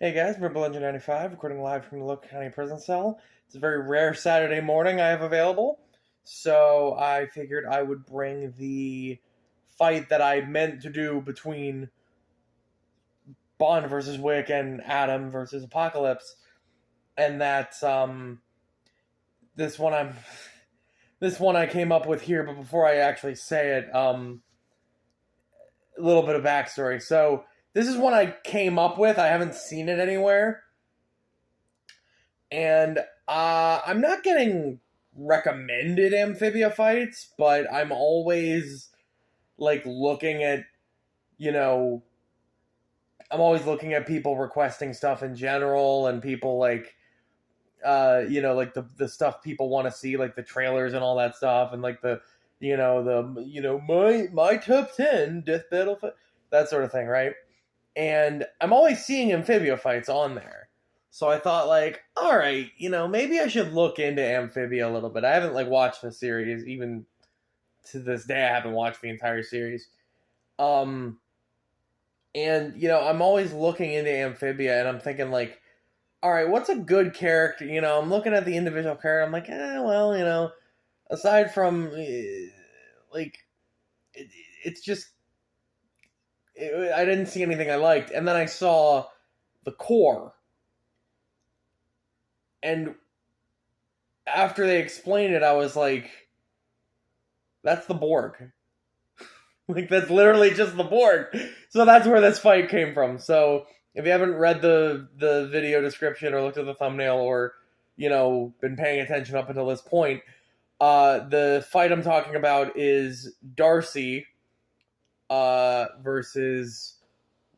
Hey guys, Rimble Engine 95, recording live from the Locutus County Prison Cell. It's a very rare Saturday morning I have available, so I figured I would bring the fight that I meant to do between Bond versus Wick and Adam versus Apocalypse, and that's this one I'm this one I came up with here. But before I actually say it, a little bit of backstory. So this is one I came up with. I haven't seen it anywhere. And I'm not getting recommended amphibia fights, but I'm always like looking at, you know, I'm always looking at people requesting stuff in general and people like, like the stuff people want to see, like the trailers and all that stuff, and like my top 10 death battle that sort of thing, right? And I'm always seeing amphibia fights on there. So I thought, like, all right, maybe I should look into Amphibia a little bit. I haven't like watched the series, even to this day. I haven't watched the entire series. And I'm always looking into Amphibia, and I'm thinking, like, all right, what's a good character? I'm looking at the individual character. I'm like, well, aside from like, it's just I didn't see anything I liked, and then I saw the core. And after they explained it, I was like, that's the Borg. Like, that's literally just the Borg. So that's where this fight came from. So if you haven't read the video description or looked at the thumbnail or, been paying attention up until this point, the fight I'm talking about is Darcy versus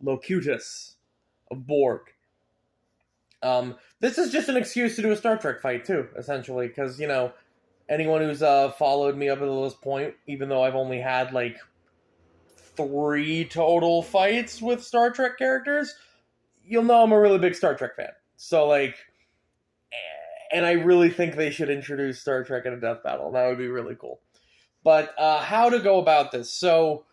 Locutus of Borg. This is just an excuse to do a Star Trek fight too, essentially, because anyone who's followed me up until this point, even though I've only had like 3 total fights with Star Trek characters, you'll know I'm a really big Star Trek fan. So like, and I really think they should introduce Star Trek in a death battle. That would be really cool. But how to go about this? So,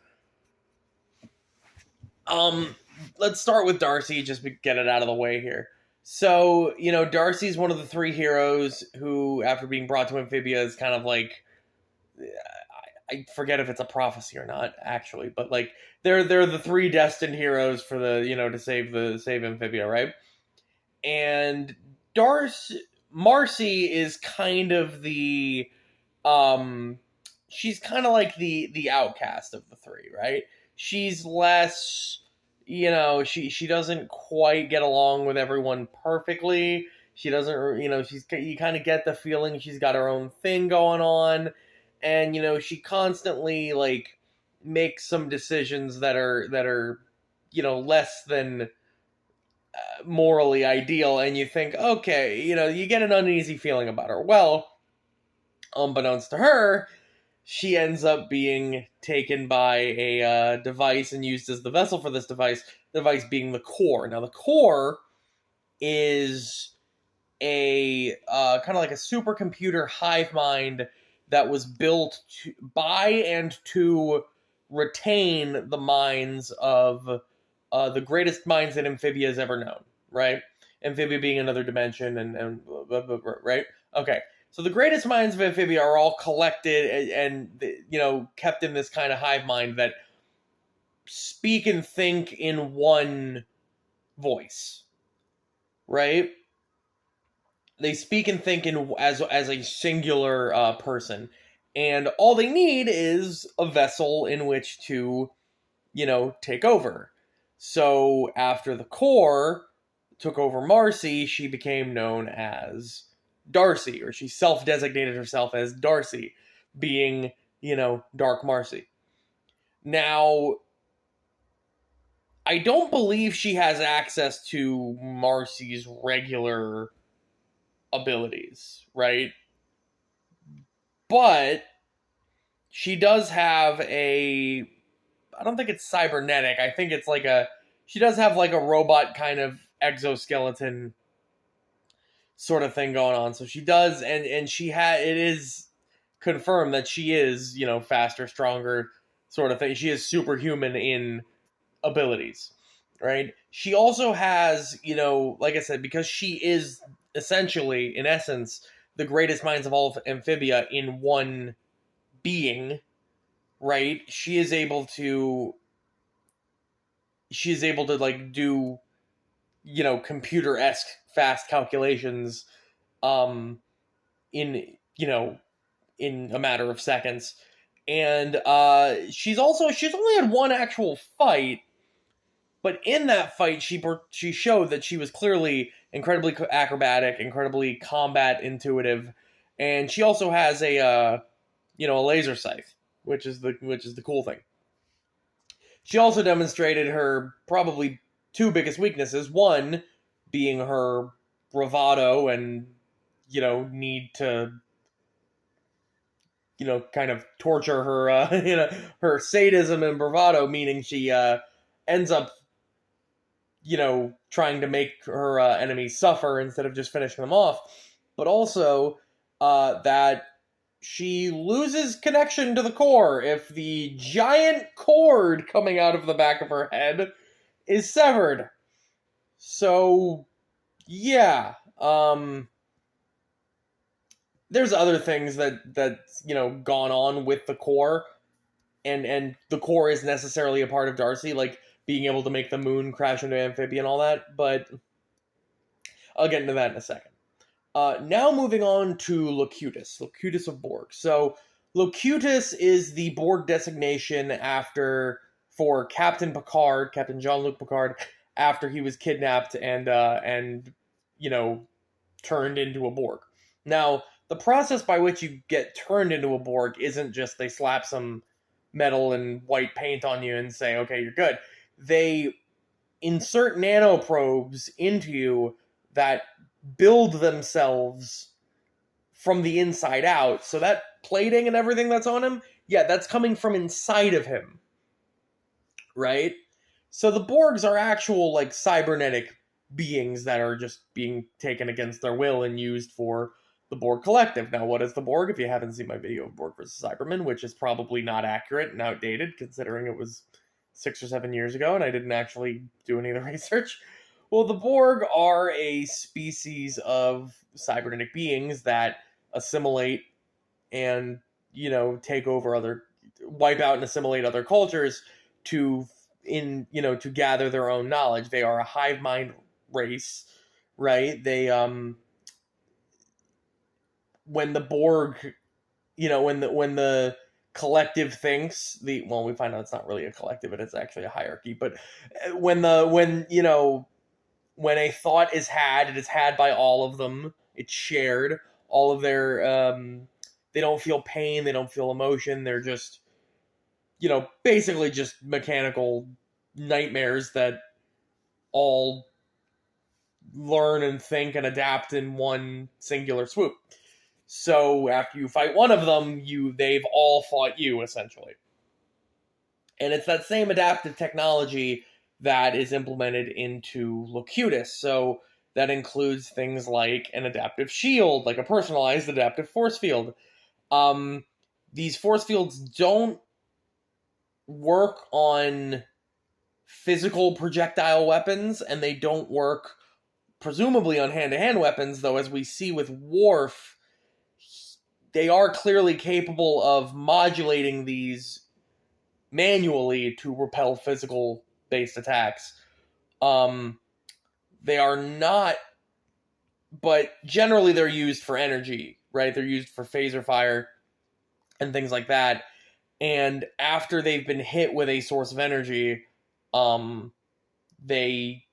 let's start with Darcy, just to get it out of the way here. So, Darcy's one of the 3 heroes who, after being brought to Amphibia, is kind of like, I forget if it's a prophecy or not, actually, but like they're the 3 destined heroes for the to save Amphibia, right? And Marcy is kind of the she's kind of like the outcast of the 3, right? She's less, she doesn't quite get along with everyone perfectly. She doesn't, you kind of get the feeling she's got her own thing going on, and she constantly like makes some decisions that are less than morally ideal, and you think, okay, you get an uneasy feeling about her. Well, unbeknownst to her, she ends up being taken by a device and used as the vessel for this device, the device being the core. Now, the core is a kind of like a supercomputer hive mind that was built by and to retain the minds of the greatest minds that Amphibia has ever known, right? Amphibia being another dimension, and right? Okay. So the greatest minds of Amphibia are all collected and kept in this kind of hive mind that speak and think in one voice, right? They speak and think as a singular person, and all they need is a vessel in which to, take over. So after the core took over Marcy, she became known as Darcy, or she self-designated herself as Darcy, being, Dark Marcy. Now, I don't believe she has access to Marcy's regular abilities, right? But she does have I don't think it's cybernetic. I think it's she does have like a robot kind of exoskeleton sort of thing going on. So she does, and it is confirmed that she is, faster, stronger sort of thing. She is superhuman in abilities. right? She also has, like I said, because she is essentially, in essence, the greatest minds of all of Amphibia in one being, right? She is able to like do, computer-esque fast calculations um in in a matter of seconds. And she's only had one actual fight, but in that fight she showed that she was clearly incredibly acrobatic, incredibly combat intuitive, and she also has a laser scythe, which is the cool thing. She also demonstrated her probably two biggest weaknesses. One being her bravado and need to kind of torture her her sadism and bravado, meaning she ends up trying to make her enemies suffer instead of just finishing them off, but also that she loses connection to the core if the giant cord coming out of the back of her head is severed. So yeah, there's other things that's gone on with the core, and the core is necessarily a part of Darcy, like being able to make the moon crash into Amphibia and all that, but I'll get into that in a second. Now moving on to Locutus of Borg. So Locutus is the Borg designation for Captain Jean-Luc Picard, after he was kidnapped and turned into a Borg. Now, the process by which you get turned into a Borg isn't just they slap some metal and white paint on you and say, okay, you're good. They insert nanoprobes into you that build themselves from the inside out. So that plating and everything that's on him, yeah, that's coming from inside of him, right? So the Borgs are actual, like, cybernetic beings that are just being taken against their will and used for the Borg Collective. Now, what is the Borg? If you haven't seen my video of Borg vs. Cybermen, which is probably not accurate and outdated, considering it was 6 or 7 years ago and I didn't actually do any of the research. Well, the Borg are a species of cybernetic beings that assimilate and, wipe out and assimilate other cultures to gather their own knowledge. They are a hive mind race, right? They when the Borg, when the collective thinks, we find out it's not really a collective, but it's actually a hierarchy. But when a thought is had, it is had by all of them. It's shared. All of their they don't feel pain, they don't feel emotion. They're just basically just mechanical nightmares that all learn and think and adapt in one singular swoop. So after you fight one of them, they've all fought you, essentially. And it's that same adaptive technology that is implemented into Locutus. So that includes things like an adaptive shield, like a personalized adaptive force field. These force fields don't work on physical projectile weapons, and they don't work, presumably, on hand-to-hand weapons, though as we see with Worf, they are clearly capable of modulating these manually to repel physical-based attacks. They are not, but generally they're used for energy, right? They're used for phaser fire and things like that. And after they've been hit with a source of energy, they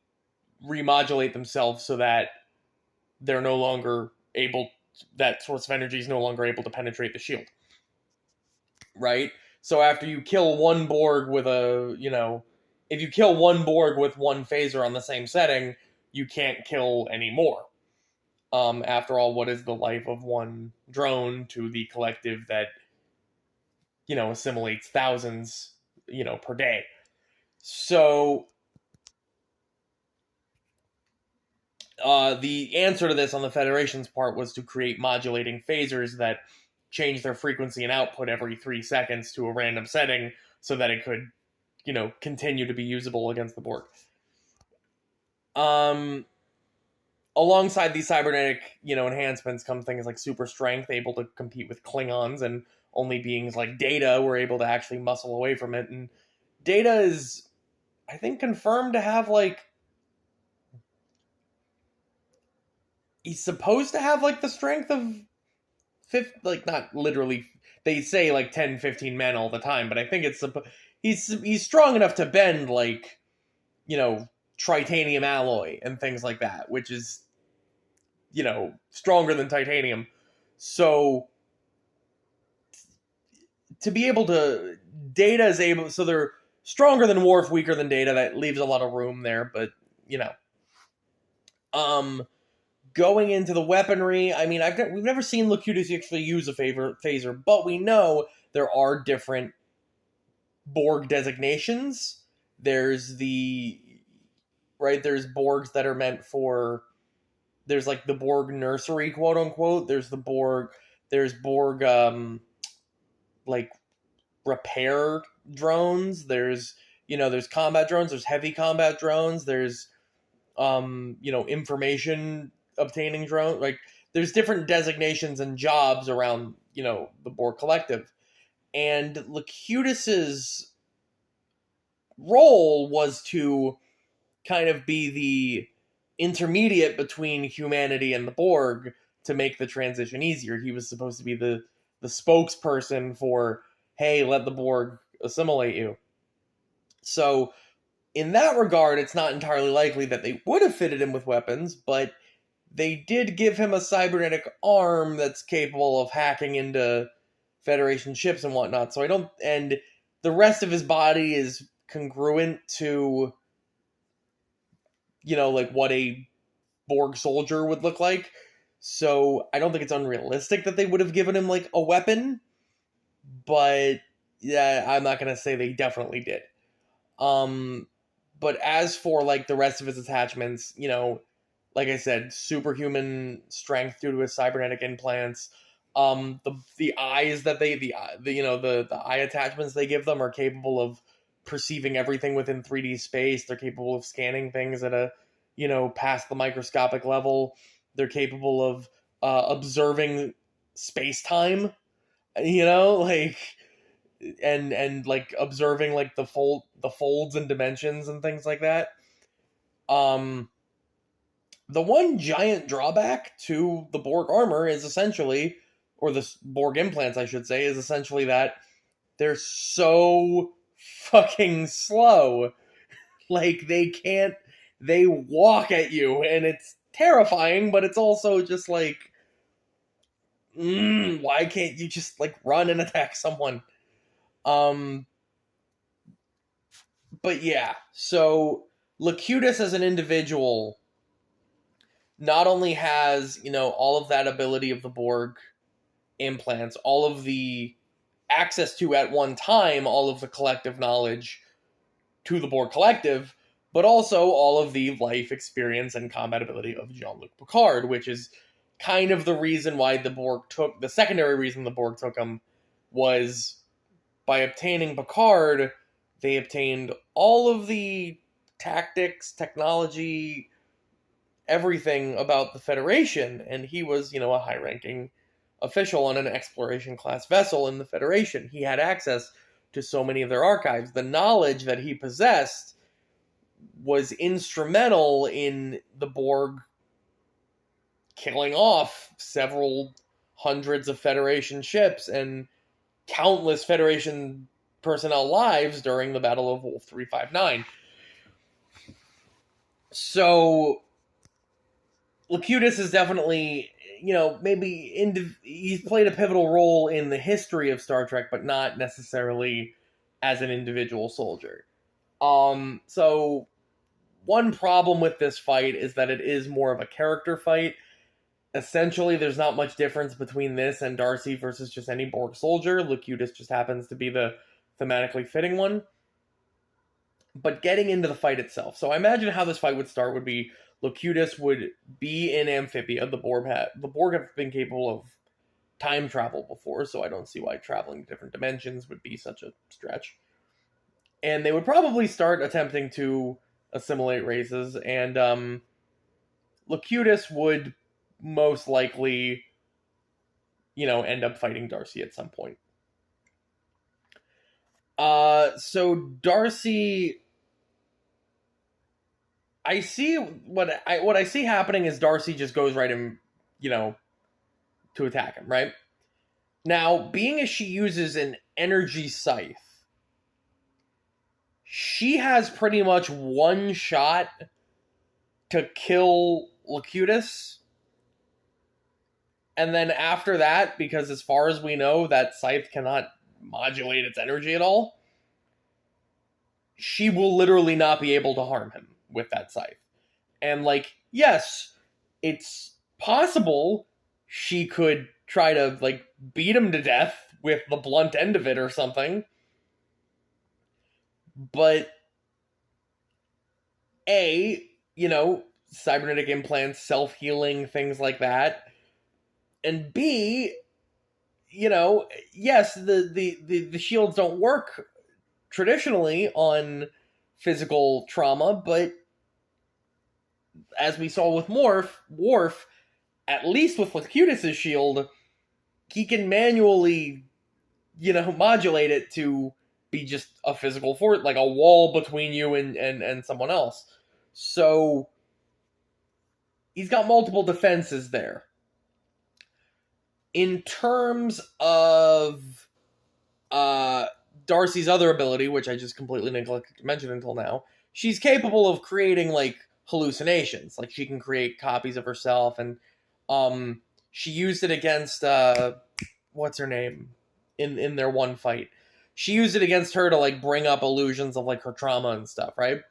remodulate themselves so that they're no longer able, that source of energy is no longer able to penetrate the shield. Right? So after you kill one Borg with if you kill one Borg with one phaser on the same setting, you can't kill any more. After all, what is the life of one drone to the collective that, assimilates thousands, per day? So, the answer to this on the Federation's part was to create modulating phasers that change their frequency and output every 3 seconds to a random setting so that it could, continue to be usable against the Borg. Um, Alongside these cybernetic, enhancements come things like super strength, able to compete with Klingons, and only beings like Data were able to actually muscle away from it. And Data is, I think, confirmed to have he's supposed to have the strength of not literally. They say 10, 15 men all the time, but I think he's strong enough to bend tritanium alloy and things like that, which is stronger than titanium. So to be able to, Data is able, so they're stronger than Worf, weaker than Data. That leaves a lot of room there, but going into the weaponry, I mean, we've never seen Locutus actually use a phaser, but we know there are different Borg designations. There's there's Borgs that are meant for, there's the Borg nursery, quote unquote. There's Borg repair drones. There's combat drones. There's heavy combat drones. There's information obtaining drone. There's different designations and jobs around the Borg collective, and Locutus's role was to kind of be the intermediate between humanity and the Borg to make the transition easier. He was supposed to be the spokesperson for, hey, let the Borg assimilate you. So in that regard, it's not entirely likely that they would have fitted him with weapons, but they did give him a cybernetic arm that's capable of hacking into Federation ships and whatnot. So and the rest of his body is congruent to, what a Borg soldier would look like. So I don't think it's unrealistic that they would have given him a weapon, but yeah, I'm not gonna say they definitely did. But as for the rest of his attachments, like I said, superhuman strength due to his cybernetic implants. The eyes that the eye attachments they give them are capable of perceiving everything within 3D space. They're capable of scanning things at a past the microscopic level. They're capable of observing space time. And observing the folds and dimensions and things like that. The one giant drawback to the Borg armor is essentially, or the Borg implants, I should say, is essentially that they're so fucking slow. They walk at you, and it's terrifying, but it's also just why can't you just run and attack someone? But yeah, so Locutus as an individual not only has, all of that ability of the Borg implants, all of the access to at one time, all of the collective knowledge to the Borg collective, but also all of the life experience and combat ability of Jean-Luc Picard, which is kind of the reason why the secondary reason the Borg took him was by obtaining Picard, they obtained all of the tactics, technology, everything about the Federation, and he was, a high-ranking official on an exploration-class vessel in the Federation. He had access to so many of their archives. The knowledge that he possessed was instrumental in the Borg killing off several hundreds of Federation ships and countless Federation personnel lives during the Battle of Wolf 359. So Locutus is definitely, he's played a pivotal role in the history of Star Trek, but not necessarily as an individual soldier. So one problem with this fight is that it is more of a character fight. Essentially, there's not much difference between this and Darcy versus just any Borg soldier. Locutus just happens to be the thematically fitting one. But getting into the fight itself. So I imagine how this fight would start would be Locutus would be in Amphibia. The Borg have been capable of time travel before, so I don't see why traveling to different dimensions would be such a stretch. And they would probably start attempting to assimilate races, and Locutus would most likely, end up fighting Darcy at some point. So Darcy, I see what I see happening is Darcy just goes right in, to attack him, right? Now, being as she uses an energy scythe, she has pretty much one shot to kill Locutus. And then after that, because as far as we know, that scythe cannot modulate its energy at all, she will literally not be able to harm him with that scythe. And, yes, it's possible she could try to, beat him to death with the blunt end of it or something. But, A, cybernetic implants, self-healing, things like that. And B, yes, the shields don't work traditionally on physical trauma, but as we saw with Worf, at least with Locutus' shield, he can manually, modulate it to be just a physical force, like a wall between you and someone else. So he's got multiple defenses there. In terms of Darcy's other ability, which I just completely neglected to mention until now, she's capable of creating, hallucinations. She can create copies of herself, and she used it against, what's her name? In their one fight. She used it against her to, bring up illusions of, her trauma and stuff, right?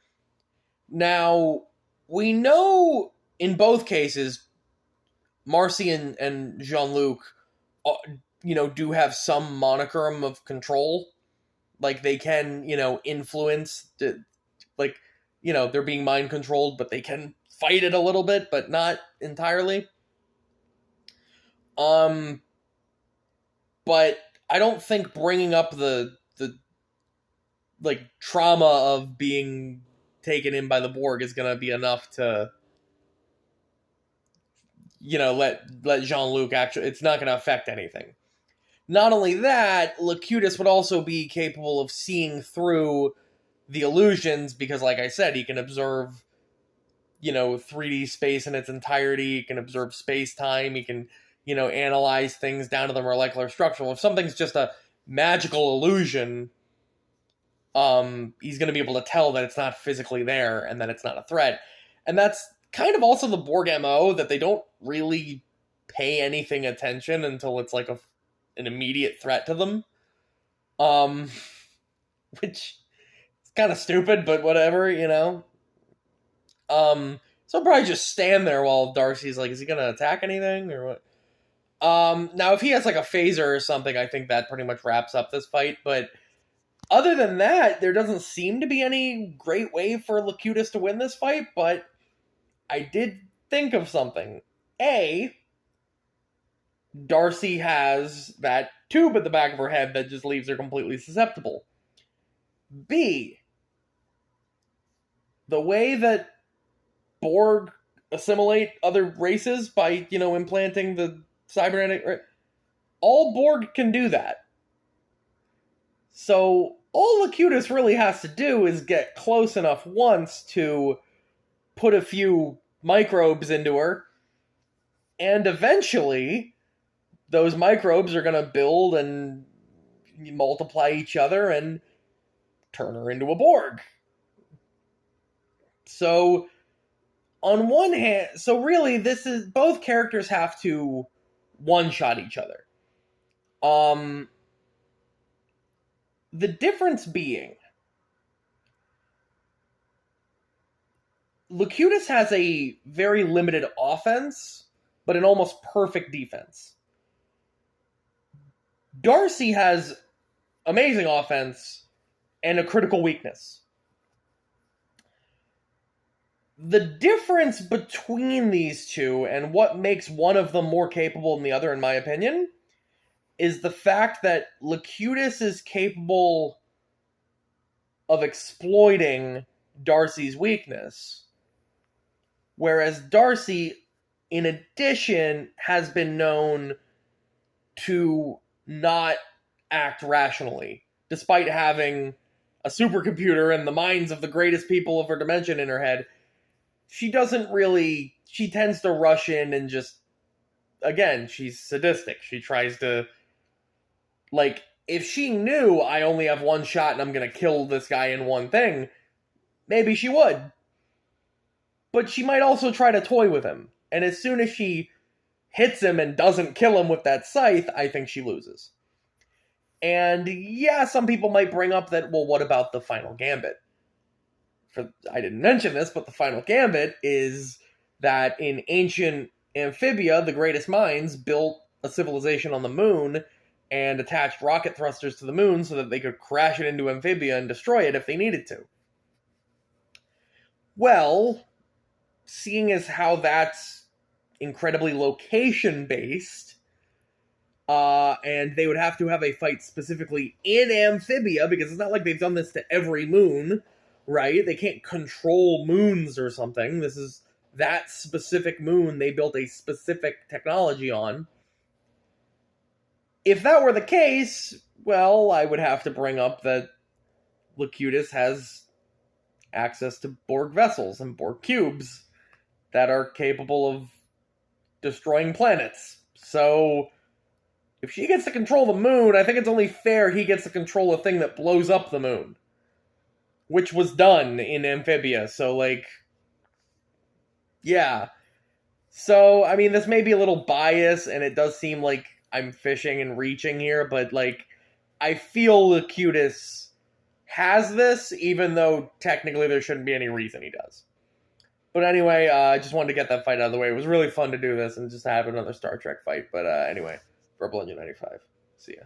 Now, we know in both cases, Marcy and Jean-Luc, do have some monicum of control. They can, influence, they're being mind controlled, but they can fight it a little bit, but not entirely. But I don't think bringing up the trauma of being taken in by the Borg is going to be enough to, let Jean-Luc actually, it's not going to affect anything. Not only that, Locutus would also be capable of seeing through the illusions because, like I said, he can observe, 3D space in its entirety. He can observe space-time. He can, analyze things down to the molecular structure. If something's just a magical illusion, he's going to be able to tell that it's not physically there and that it's not a threat. And that's kind of also the Borg MO, that they don't really pay anything attention until it's an immediate threat to them. Which is kind of stupid, but whatever, So I'll probably just stand there while Darcy's is he gonna attack anything, or what? Now if he has a phaser or something, I think that pretty much wraps up this fight, but other than that, there doesn't seem to be any great way for Locutus to win this fight, but I did think of something. A, Darcy has that tube at the back of her head that just leaves her completely susceptible. B, the way that Borg assimilate other races by, implanting the cybernetic... All Borg can do that. So all Locutus really has to do is get close enough once to put a few microbes into her, and eventually those microbes are going to build and multiply each other and turn her into a Borg. So on one hand, so really this is, both characters have to one-shot each other. The difference being, Locutus has a very limited offense, but an almost perfect defense. Darcy has amazing offense and a critical weakness. The difference between these two, and what makes one of them more capable than the other, in my opinion, is the fact that Locutus is capable of exploiting Darcy's weakness. Whereas Darcy, in addition, has been known to not act rationally, despite having a supercomputer and the minds of the greatest people of her dimension in her head. She doesn't really. She tends to rush in and just. Again, she's sadistic. She tries to. Like, if she knew I only have one shot and I'm gonna kill this guy in one thing, maybe she would. But she might also try to toy with him. And as soon as she hits him and doesn't kill him with that scythe, I think she loses. And yeah, some people might bring up that, well, what about the final gambit? I didn't mention this, but the final gambit is that in ancient Amphibia, the greatest minds built a civilization on the moon and attached rocket thrusters to the moon so that they could crash it into Amphibia and destroy it if they needed to. Well, seeing as how that's incredibly location-based, and they would have to have a fight specifically in Amphibia, because it's not like they've done this to every moon, right? They can't control moons or something. This is that specific moon they built a specific technology on. If that were the case, well, I would have to bring up that Locutus has access to Borg vessels and Borg cubes that are capable of destroying planets. So, if she gets to control the moon, I think it's only fair he gets to control a thing that blows up the moon. Which was done in Amphibia, so, like... Yeah. So, I mean, this may be a little biased, and it does seem like I'm fishing and reaching here, but, like, I feel Locutus has this, even though technically there shouldn't be any reason he does. But anyway, I just wanted to get that fight out of the way. It was really fun to do this and just have another Star Trek fight. But anyway, Rebel Engine 95. See ya.